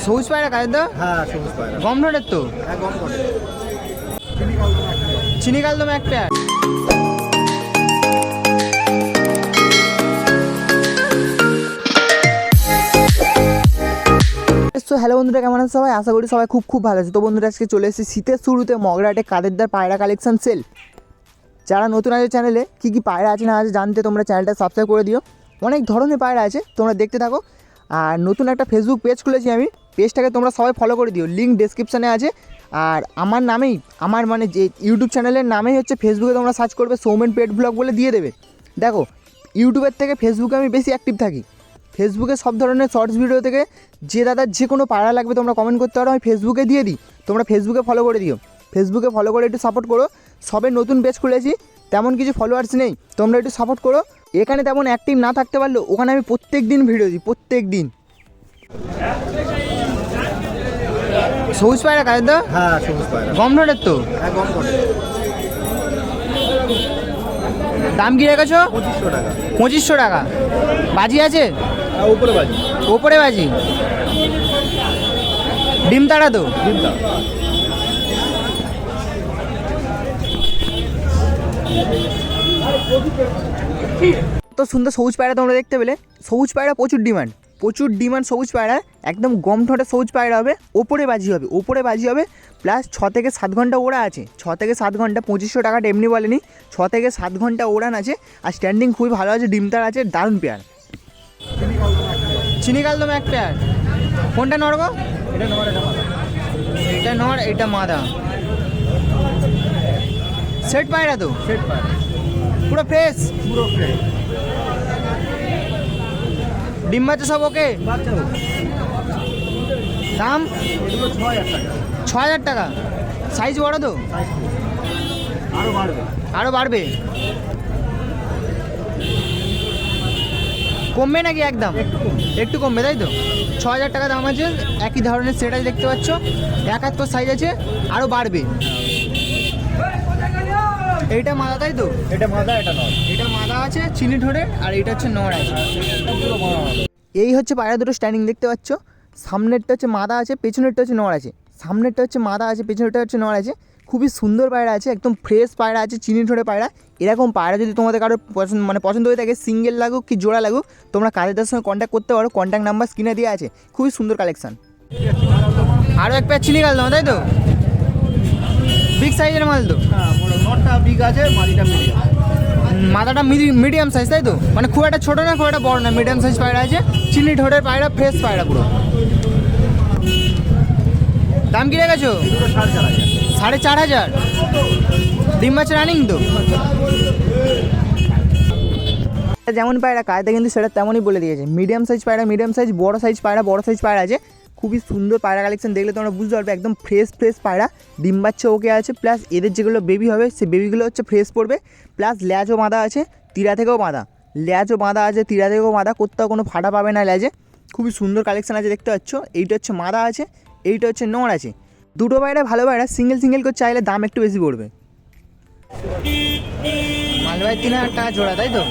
সবুজ পায়রা কাদের তো? হ্যাঁ সবুজ পায়রা। গম ধরের তো? হ্যাঁ গম ধরে। চিনি কালদম এক পেয়ার। তো হ্যালো বন্ধুরা, কেমন আছে সবাই? আশা করি সবাই খুব ভালো আছে। তো বন্ধুরা, আজকে চলে এসেছি শীতের শুরুতে মগরাহাটে কাদেরদার পায়রা কালেকশন সেল। যারা নতুন আছে চ্যানেলে, কী পায়রা আছে না আছে জানতে তোমরা চ্যানেলটা সাবস্ক্রাইব করে দিও। অনেক ধরনের পায়রা আছে, তোমরা দেখতে থাকো। আর নতুন একটা ফেসবুক পেজ খুলেছি আমি, পেজটাকে তোমরা সবাই ফলো করে দিও, লিঙ্ক ডেসক্রিপশানে আছে। আর আমার নামেই, আমার মানে যে ইউটিউব চ্যানেলের নামেই হচ্ছে, ফেসবুকে তোমরা সার্চ করবে সৌমেন পেট ব্লগ বলে দিয়ে দেবে। দেখো, ইউটিউবের থেকে ফেসবুকে আমি বেশি অ্যাক্টিভ থাকি। ফেসবুকে সব ধরনের শর্টস ভিডিও থেকে যে দাদার যে কোনো পায়রা লাগবে তোমরা কমেন্ট করতে পারো, আমি ফেসবুকে দিয়ে দিই। তোমরা ফেসবুকে ফলো করে দিও, ফেসবুকে ফলো করে একটু সাপোর্ট করো। সবে নতুন পেজ খুলেছি, তেমন কিছু ফলোয়ার্স নেই, তোমরা একটু সাপোর্ট করো। এখানে তেমন অ্যাক্টিভ না থাকতে পারলেও ওখানে আমি প্রত্যেক দিন ভিডিও দিই, প্রত্যেক দিন। সবুজ পায়রা কাদের তো? হ্যাঁ সবুজ পায়রা। গম ধরের তো? হ্যাঁ গম ধরে। দাম কী রেখেছো? 2500 টাকা। 2500 টাকা। বাজি আছে? হ্যাঁ উপরে বাজি। ওপরে বাজি। ডিম তাড়া তো? ডিমটা। তো সুন্দর সবুজ পায়রা তোমরা দেখতে পেলে। সবুজ পায়রা প্রচুর ডিমান্ড সবুজ পায়রা। একদম গম ঠোঁটে সবুজ পায়রা হবে, ওপরে বাজি হবে প্লাস 6 থেকে 7 ঘন্টা ওড়া আছে। 6 থেকে 7 ঘন্টা, 2500 টাকাটা এমনি বলেনি, 6 থেকে 7 ঘন্টা ওড়ান আছে। আর স্ট্যান্ডিং খুবই ভালো আছে, ডিমটার আছে, দারুণ পেয়ার। চিনি কালদম এক পেয়ার। কোনটা নড়ব? এটা নর, এটা মাদা। এটা নড়, এটা মাদা। সেট পায়রা তো? সেট পায়রা। পুরো ফ্রেশ? পুরো ফ্রেশ। ডিম বাচ্চা সব ওকে? বাচ্চা হোক। দাম? এগুলো 6000 টাকা। 6000 টাকা। সাইজ বড় তো? আরও বাড়বে। আরও বাড়বে? কমবে নাকি একদম? একটু কমবে, তাই তো? 6000 টাকা দাম আছে, একই ধরনের সেট আছে দেখতে পাচ্ছ, 71 সাইজ আছে, আরও বাড়বে। এইটা মাদা, তাই তো? এটা মাদা, এটা নর। এটা মাদা আছে চিনি ঠোঁটে, আর এটা হচ্ছে নড় আছে। এই হচ্ছে পায়রা দুটো স্ট্যান্ডিং দেখতে পাচ্ছ। সামনেরটা হচ্ছে মাদা আছে, পেছনেরটা হচ্ছে নড় আছে। সামনেরটা হচ্ছে মাদা আছে, পেছনেরটা হচ্ছে নড় আছে। খুবই সুন্দর পায়রা আছে, একদম ফ্রেশ পায়রা আছে, চিনি ঠোঁটে পায়রা। এরকম পায়রা যদি তোমাদের কারোর পছন্দ হয়ে থাকে, সিঙ্গেল লাগুক কি জোড়া লাগুক, তোমরা কাদেরদার সঙ্গে কন্ট্যাক্ট করতে পারো। কন্ট্যাক্ট নাম্বার স্ক্রিনে দেওয়া আছে। খুবই সুন্দর কালেকশান। আরও এক পেয়ার চিনি কালদম, তাই তো? বিগ সাইজের মাল তো? হ্যাঁ নরটা বিগ আছে, মাদিটা মিডিয়াম। মাদাটা মিডিয়াম সাইজ, তাই তো? মানে খুব একটা ছোটো না, খুব একটা বড় না, মিডিয়াম সাইজ পায়রা আছে, চিনি ঠোঁটের পায়রা, ফ্রেশ পায়রা পুরো। দাম কী রেখেছো? 4500। ডিম বাচ্চা রানিং তো? যেমন পায়রা কায়দা কিন্তু সেটা তেমনই বলে দিয়েছে। মিডিয়াম সাইজ পায়রা মিডিয়াম সাইজ, বড় সাইজ পায়রা আছে। খুবই সুন্দর পায়রা কালেকশন, দেখলে তোমরা বুঝতে পারবে, একদম ফ্রেশ পায়রা। ডিম বাচ্চা ওকে আছে, প্লাস এদের যেগুলো বেবি হবে সেই বেবিগুলো হচ্ছে ফ্রেশ পড়বে। প্লাস ল্যাজও বাঁধা আছে, তীরা থেকেও বাঁধা, তীরা থেকেও বাঁধা, কোথাও কোনো ফাটা পাবে না ল্যাজে। খুবই সুন্দর কালেকশন আছে দেখতে পাচ্ছ। এইটা হচ্ছে মাদা আছে, এইটা হচ্ছে নড় আছে। দুটো পায়রা ভালো পায়রা, সিঙ্গেল করে চাইলে দাম একটু বেশি পড়বে। মালবাই 3000 টাকা জোড়া, তাই তো?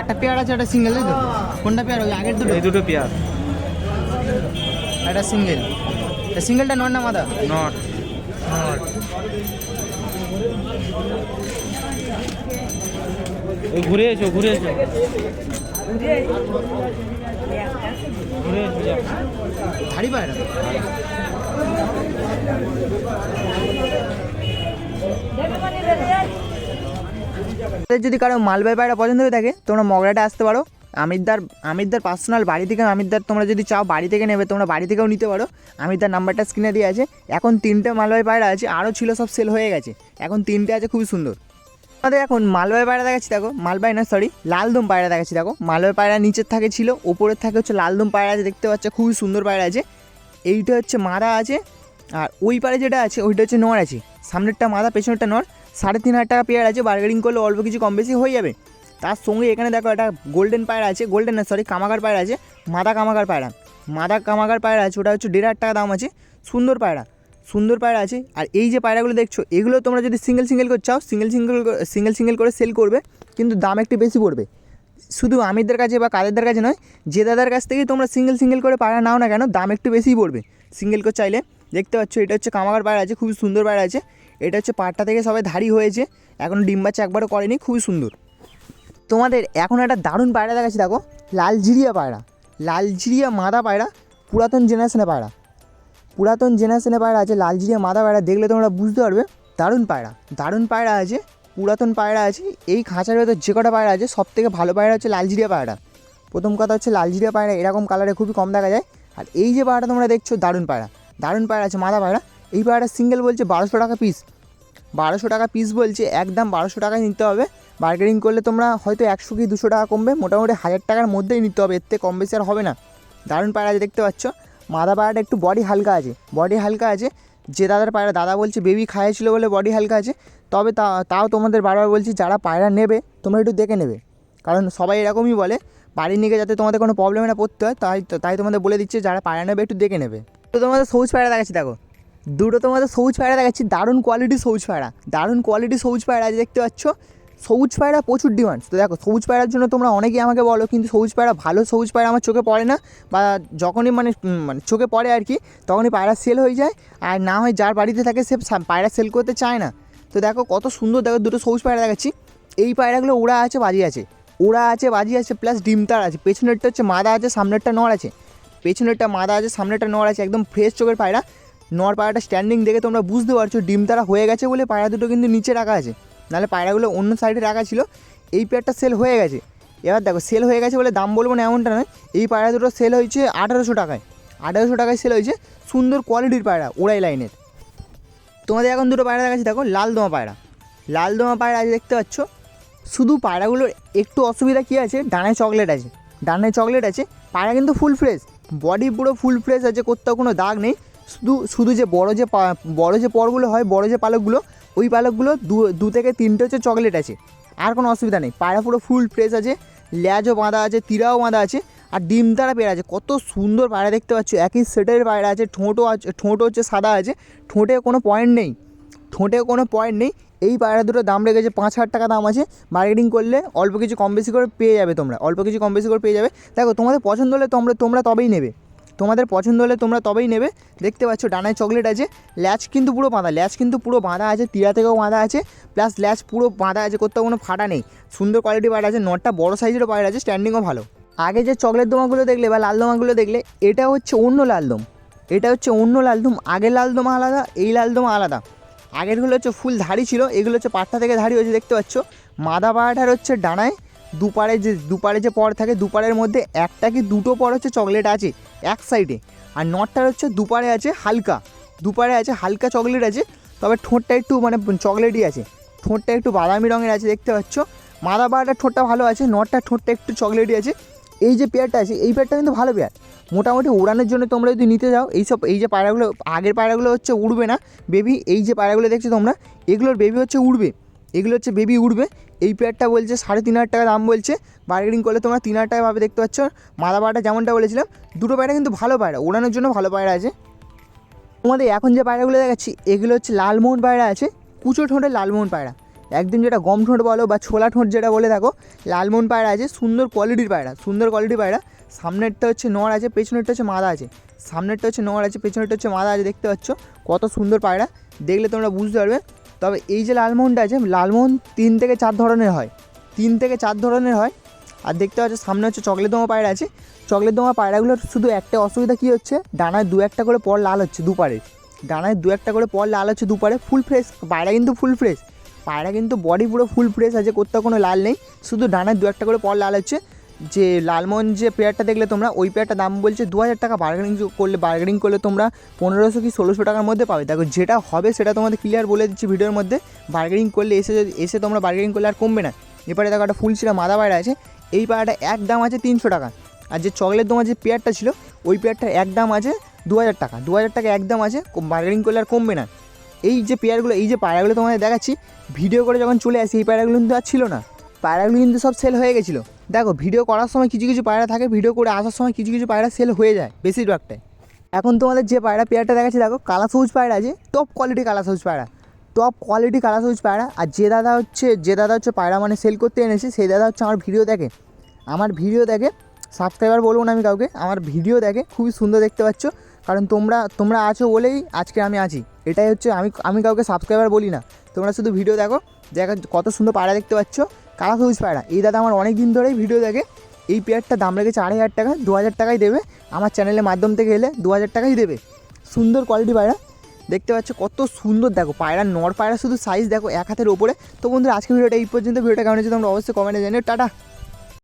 একটা পেয়ার আছে, একটা সিঙ্গেল, তাই তো? কোনটা পেয়ার? ওই আগের দুটো? এই দুটো পেয়ার। একটা সিঙ্গেল। সিঙ্গেলটা নর না মাদা? নর। ঘুরে এসো। ভারী পায়রা। যদি কারো মালবাই পায়রা পছন্দ হয়ে থাকে, তোমরা মগরাটে আসতে পারো। আমিরদার পার্সোনাল বাড়ি থেকে, আমিরদার তোমরা যদি চাও বাড়ি থেকে নেবে, তোমরা বাড়ি থেকেও নিতে পারো। আমিরদার নাম্বারটা স্ক্রিনে দিয়ে আছে। এখন 3টে মালবাই পায়রা আছে, আরও ছিল, সব সেল হয়ে গেছে। এখন 3টে আছে, খুবই সুন্দর। আমাদের এখন মালবাই পায়রা দেখাচ্ছি, দেখো। মালবাই না, সরি, লালদম পায়রা দেখাচ্ছি, দেখো। মালবাই পায়রা নিচের থাকে ছিল, ওপরের থাকে হচ্ছে লালদম পায়রা আছে, দেখতে পাচ্ছ, খুবই সুন্দর পায়রা আছে। এইটা হচ্ছে মাদা আছে, আর ওই পারে যেটা আছে ওইটা হচ্ছে নর আছে। সামনেরটা মাদা, পেছনেরটা নর। 3500 টাকা পেয়ার আছে, বার্গেনিং করলে অল্প কিছু কম বেশি হয়ে যাবে। তার সঙ্গে এখানে দেখো একটা গোল্ডেন পায়রা আছে, কামাগার পায়রা আছে, মাদা কামাগার পায়রা আছে, ওটা হচ্ছে 1500 টাকা দাম আছে। সুন্দর পায়রা আছে। আর এই যে পায়রাগুলো দেখছো, এগুলো তোমরা যদি সিঙ্গেল করে চাও, সিঙ্গেল করে সেল করবে, কিন্তু দাম একটু বেশি পড়বে। শুধু আমিরদের কাছে বা কাদেরদের কাছে নয়, যে দাদার কাছ থেকেই তোমরা সিঙ্গেল করে পায়রা নাও না কেন, দাম একটু বেশিই পড়বে সিঙ্গেল করে চাইলে। দেখতে পাচ্ছ এটা হচ্ছে কামাগার পায়রা আছে, খুবই সুন্দর পায়রা আছে। এটা হচ্ছে পাটটা থেকে সবাই ধাড়ি হয়েছে, এখনও ডিম বাচ্চা একবারও করেনি, খুবই সুন্দর। তোমাদের এখন একটা দারুণ পায়রা দেখাচ্ছি, দেখো লালজিরিয়া পায়রা, লালজিরিয়া মাদা পায়রা, পুরাতন জেনারেশনের পায়রা, পুরাতন জেনারেশনের পায়রা আছে লালজিরিয়া মাদা পায়রা। দেখলে তোমরা বুঝতে পারবে দারুণ পায়রা, দারুণ পায়রা আছে, পুরাতন পায়রা আছে। এই খাঁচার ভেতর যে কটা পায়রা আছে সব থেকে ভালো পায়রা হচ্ছে লালজিরিয়া পায়রা। প্রথম কথা হচ্ছে লালজিরিয়া পায়রা এরকম কালারে খুবই কম দেখা যায়। আর এই যে পায়রাটা তোমরা দেখছো দারুণ পায়রা, দারুণ পায়রা আছে মাদা পায়রা। এই পায়রাটা সিঙ্গেল বলছে 1200 টাকা পিস, 1200 টাকা পিস বলছে, একদম 1200 টাকায় নিতে হবে। বার্গেনিং করলে তোমরা হয়তো 100 কি 200 টাকা কমবে, মোটামুটি 1000 টাকার মধ্যেই নিতে হবে, এর থেকে কম বেশি আর হবে না। দারুণ পায়রা আছে দেখতে পাচ্ছ। মাদা পায়রাটা একটু বডি হালকা আছে, বডি হালকা আছে। যে দাদার পায়রা, দাদা বলছে বেবি খাইয়েছিল বলে বডি হালকা আছে। তবে তাও তোমাদের বারবার বলছি যারা পায়রা নেবে তোমরা একটু দেখে নেবে, কারণ সবাই এরকমই বলে বাড়ি নিয়ে যাতে তোমাদের কোনো প্রবলেমে না পড়তে হয়, তাই তোমাদের বলে দিচ্ছে যারা পায়রা নেবে একটু দেখে নেবে। তো তোমাদের সবুজ পায়রা দেখাচ্ছি, দেখো দুটো তোমাদের সবুজ পায়রা দেখাচ্ছি, দারুণ কোয়ালিটি সবুজ পায়রা, দারুণ কোয়ালিটি সবুজ পায়রা আছে দেখতে পাচ্ছ। সবুজ পায়রা প্রচুর ডিমান্ড। তো দেখো সবুজ পায়রার জন্য তোমরা অনেকেই আমাকে বলো, কিন্তু সবুজ পায়রা, ভালো সবুজ পায়রা আমার চোখে পড়ে না, বা যখনই মানে চোখে পড়ে আর কি, তখনই পায়রা সেল হয়ে যায়। আর না হয় যার বাড়িতে থাকে সে পায়রা সেল করতে চায় না। তো দেখো কত সুন্দর, দেখো দুটো সবুজ পায়রা দেখাচ্ছি। এই পায়রাগুলো ওড়া আছে বাজি আছে, ওড়া আছে বাজি আছে, প্লাস ডিমতার আছে। পেছনেরটা হচ্ছে মাদা আছে, সামনেরটা নড় আছে। পেছনেরটা মাদা আছে, সামনেরটা নড় আছে, একদম ফ্রেশ চোখের পায়রা। নর পায়রাটা স্ট্যান্ডিং দেখে তোমরা বুঝতে পারছো ডিম তারা হয়ে গেছে বলে পায়রা দুটো কিন্তু নিচে রাখা আছে, নাহলে পায়রাগুলো অন্য সাইডে রাখা ছিল। এই পেয়ারটা সেল হয়ে গেছে। এবার দেখো সেল হয়ে গেছে বলে দাম বলবো না এমনটা নয়, এই পায়রা দুটো সেল হয়েছে 1800 টাকায়, 1800 টাকায় সেল হয়েছে। সুন্দর কোয়ালিটির পায়রা, ওড়াই লাইনের। তোমাদের এখন দুটো পায়রা দেখাচ্ছি, দেখো লাল দোমা পায়রা, লাল দোমা পায়রা আছে দেখতে পাচ্ছ। শুধু পায়রাগুলোর একটু অসুবিধা কী আছে, ডানায় চকলেট আছে, ডানায় চকলেট আছে। পায়রা কিন্তু ফুল ফ্রেশ, বডি পুরো ফুল ফ্রেশ আছে, কোথাও কোনো দাগ নেই। শুধু যে বড় যে পরগুলো হয়, বড় যে পালকগুলো, ওই পালকগুলো 2 থেকে 3টে হচ্ছে চকলেট আছে, আর কোনো অসুবিধা নেই। পায়রা পুরো ফুল ফ্রেশ আছে, ল্যাজও বাঁধা আছে, তিরাও বাঁধা আছে, আর ডিম তারা পেয়ে আছে। কত সুন্দর পায়রা দেখতে পাচ্ছ, একই সেটের পায়রা আছে। ঠোঁটও আছে, ঠোঁটও হচ্ছে সাদা আছে, ঠোঁটে কোনো পয়েন্ট নেই, ঠোঁটে কোনো পয়েন্ট নেই। এই পায়রা দুটো দাম রেখেছে 5000 টাকা দাম আছে। মার্কেটিং করলে অল্প কিছু কম বেশি করে পেয়ে যাবে, তোমরা অল্প কিছু কম বেশি করে পেয়ে যাবে। দেখো তোমাদের পছন্দ হলে তোমরা তবেই নেবে, তোমাদের পছন্দ হলে তোমরা তবেই নেবে। দেখতে পাচ্ছ ডানায় চকলেট আছে, ল্যাচ কিন্তু পুরো বাঁধা, ল্যাচ কিন্তু পুরো বাঁধা আছে, তীরা থেকেও বাঁধা আছে, প্লাস ল্যাচ পুরো বাঁধা আছে, কোথাও কোনো ফাটা নেই। সুন্দর কোয়ালিটি পায়রা আছে, নটটা বড় সাইজেরও পায়রা আছে, স্ট্যান্ডিংও ভালো। আগে যে চকলেট দোমাগুলো দেখলে বা লাল দোমাগুলো দেখলে, এটা হচ্ছে অন্য লালদম, এটা হচ্ছে অন্য লালদম। আগের লালদমা আলাদা, এই লালদমা আলাদা। আগেরগুলো হচ্ছে ফুল ধাড়ি ছিল, এগুলো হচ্ছে পাট্টা থেকে ধাড়ি হয়েছে দেখতে পাচ্ছ। মাদা পায়রাটার হচ্ছে ডানায় দুপারে যে পর থাকে, দুপারের মধ্যে একটা কি দুটো পর হচ্ছে চকলেট আছে এক সাইডে। আর নটটার হচ্ছে দুপারে আছে হালকা, দুপারে আছে হালকা চকলেট আছে, তবে ঠোঁটটা একটু মানে চকলেটই আছে, ঠোঁটটা একটু বাদামি রঙের আছে দেখতে পাচ্ছ। মাদা পায়রাটার ঠোঁটটা ভালো আছে, নটটার ঠোঁটটা একটু চকলেটই আছে। এই যে পেয়ারটা আছে, এই পেয়ারটা কিন্তু ভালো পেয়ার। মোটামুটি উড়ানোর জন্য তোমরা যদি নিতে যাও, এই যে পায়রাগুলো, আগের পায়রাগুলো হচ্ছে উড়বে না বেবি, এই যে পায়রাগুলো দেখছো তোমরা, এগুলোর বেবি হচ্ছে উড়বে, এগুলো হচ্ছে বেবি উড়বে। এই পেয়ারটা বলছে 3500 টাকা দাম বলছে, বার্গেনিং করলে তোমরা 3000 টাকা পাবে দেখতে পাচ্ছ। মাদা পায়রাটা যেমনটা বলেছিলাম, দুটো পায়রা কিন্তু ভালো পায়রা, ওড়ানোর জন্য ভালো পায়রা আছে। তোমাদের এখন যে পায়রাগুলো দেখাচ্ছি, এগুলো হচ্ছে লালমোহন পায়রা আছে, কুচো ঠোঁটের লালমোহন পায়রা, একদম যেটা গম ঠোঁট বলো বা ছোলা ঠোঁট যেটা বলে থাকো, লালমোহন পায়রা আছে। সুন্দর কোয়ালিটির পায়রা, সুন্দর কোয়ালিটির পায়রা। সামনেরটা হচ্ছে নড় আছে, পেছনেরটা হচ্ছে মাদা আছে, সামনেরটা হচ্ছে নড় আছে, পেছনেরটা হচ্ছে মাদা আছে। দেখতে পাচ্ছ কত সুন্দর পায়রা, দেখলে তোমরা বুঝতে পারবে। তবে এই যে লালমোহনটা আছে, লালমোহন 3 থেকে 4 ধরনের হয়, 3 থেকে 4 ধরনের হয়। আর দেখতে পাচ্ছ সামনে হচ্ছে চকলেট দমা পায়রা আছে। চকলেট দমা পায়রাগুলোর শুধু একটা অসুবিধা কী হচ্ছে, ডানায় 2-1টা করে পর লাল হচ্ছে দুপারে, ডানায় 2-1টা করে পর লাল হচ্ছে দুপারে। ফুল ফ্রেশ পায়রা, কিন্তু ফুল ফ্রেশ পায়রা, কিন্তু বডি পুরো ফুল ফ্রেশ আছে, কোথাও কোনো লাল নেই, শুধু ডানায় 2-1টা করে পর লাল হচ্ছে। যে লালমোহন যে পেয়ারটা দেখলে তোমরা, ওই পেয়ারটার দাম বলছে 2000 টাকা। বার্গেনিং করলে তোমরা 1500 কি 1600 টাকার মধ্যে পাবে। দেখো যেটা হবে সেটা তোমাদের ক্লিয়ার বলে দিচ্ছি ভিডিওর মধ্যে। বার্গেনিং করলে এসে তোমরা বার্গেনিং করলে আর কমবে না। এবারে দেখো একটা ফুল ছিঁড়া মাদা পায়রা আছে, এই পায়রাটা এক দাম আছে 300 টাকা। আর যে চকলেট দোমা যে পেয়ারটা ছিল, ওই পেয়ারটার এক দাম আছে 2000 টাকা, 2000 টাকা এক দাম আছে, বার্গেনিং করলে আর কমবে না। এই যে পেয়ারগুলো, এই যে পায়রাগুলো তোমাদের দেখাচ্ছি, ভিডিও করে যখন চলে আসি এই পায়রাগুলো কিন্তু আর ছিল না, পায়রাগুলো কিন্তু সব সেল হয়ে গেছিলো। দেখো ভিডিও করার সময় কিছু কিছু পায়রা থাকে, ভিডিও করে আসার সময় কিছু কিছু পায়রা সেল হয়ে যায় বেশিরভাগটাই। এখন তোমাদের যে পায়রা পেয়ারটা দেখাচ্ছি, দেখো কালা সবুজ পায়রা আছে, টপ কোয়ালিটি কালা সবুজ পায়রা, টপ কোয়ালিটি কালা সবুজ পায়রা। আর যে দাদা হচ্ছে পায়রা মানে সেল করতে এনেছে, সেই দাদা হচ্ছে আমার ভিডিও দেখে, আমার ভিডিও দেখে, সাবস্ক্রাইবার বলবো না আমি কাউকে, আমার ভিডিও দেখে, খুবই সুন্দর দেখতে পাচ্ছ। কারণ তোমরা আছো বলেই আজকে আমি আছি। এটাই হচ্ছে, আমি কাউকে সাবস্ক্রাইবার বলি না, তোমরা শুধু ভিডিও দেখো। কত সুন্দর পায়রা দেখতে পাচ্ছ, কালা সবুজ পায়রা। এই দাদা আমার অনেক দিন ধরেই ভিডিও দেখে। এই পেয়ারটার দাম রেখেছে 2500 টাকা, 2000 টাকাই দেবে। আমার চ্যানেলের মাধ্যম থেকে এলে 2000 টাকাই দেবে। সুন্দর কোয়ালিটি পায়রা দেখতে পাচ্ছ, কত সুন্দর দেখো পায়রা, নর পায়রা শুধু সাইজ দেখো 1 হাতের ওপরে। তো বন্ধুরা আজকে ভিডিওটা এই পর্যন্ত। ভিডিওটা কেমন হচ্ছে তোমরা অবশ্যই কমেন্টে জানিও। টাটা।